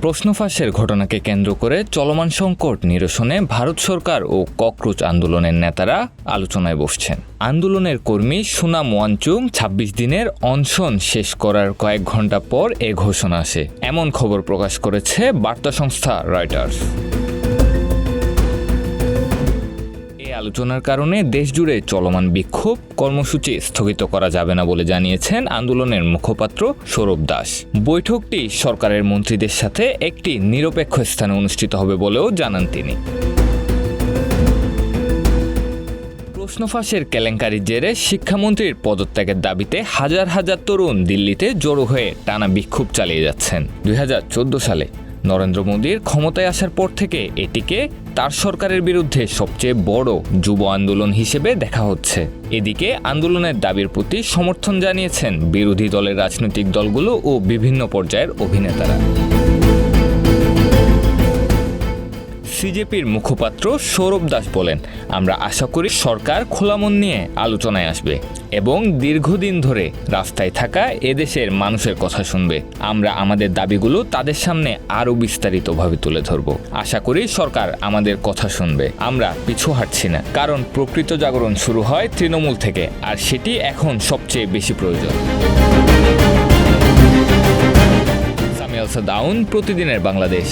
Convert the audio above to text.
প্রশ্ন ফাঁসের ঘটনাকে কেন্দ্র করে চলমান সংকট নিরসনে ভারত সরকার ও ককরোচ আন্দোলনের নেতারা আলোচনায় বসছেন। আন্দোলনের কর্মী সুনাম ওয়াংচুক ২৬ দিনের অনশন শেষ করার কয়েক ঘন্টা পর এ ঘোষণা আসে, এমন খবর প্রকাশ করেছে বার্তা সংস্থা রয়টার্স। আলোচনার কারণে দেশজুড়ে চলমান বিক্ষোভ কর্মসূচি স্থগিত করা যাবে না বলে জানিয়েছেন আন্দোলনের মুখপাত্র সৌরভ দাস। বৈঠকটি সরকারের মন্ত্রীদের সাথে একটি নিরপেক্ষ স্থানে অনুষ্ঠিত হবে বলেও জানান তিনি। প্রশ্ন ফাঁসের কেলেঙ্কারির জেরে শিক্ষামন্ত্রীর পদত্যাগের দাবিতে হাজার হাজার তরুণ দিল্লিতে জড়ো হয়ে টানা বিক্ষোভ চালিয়ে যাচ্ছেন। ২০১৪ সালে নরেন্দ্র মোদীর ক্ষমতায় আসার পর থেকে এটিকে তার সরকারের বিরুদ্ধে সবচেয়ে বড় যুব আন্দোলন হিসেবে দেখা হচ্ছে। এদিকে আন্দোলনের দাবির প্রতি সমর্থন জানিয়েছেন বিরোধী দলের রাজনৈতিক দলগুলো ও বিভিন্ন পর্যায়ের অভিনেতারা। সিজেপির মুখপাত্র সৌরভ দাস বলেন, আমরা আশা করি সরকার খোলা মন নিয়ে আলোচনায় আসবে এবং দীর্ঘদিন ধরে রাস্তায় থাকা এদেশের মানুষের কথা শুনবে। আমরা আমাদের দাবিগুলো তাদের সামনে আরও বিস্তারিতভাবে তুলে ধরব। আশা করি সরকার আমাদের কথা শুনবে। আমরা পিছু হাঁটছি না, কারণ প্রকৃত জাগরণ শুরু হয় তৃণমূল থেকে, আর সেটি এখন সবচেয়ে বেশি প্রয়োজন। সামি আল সাদাউন, প্রতিদিনের বাংলাদেশ।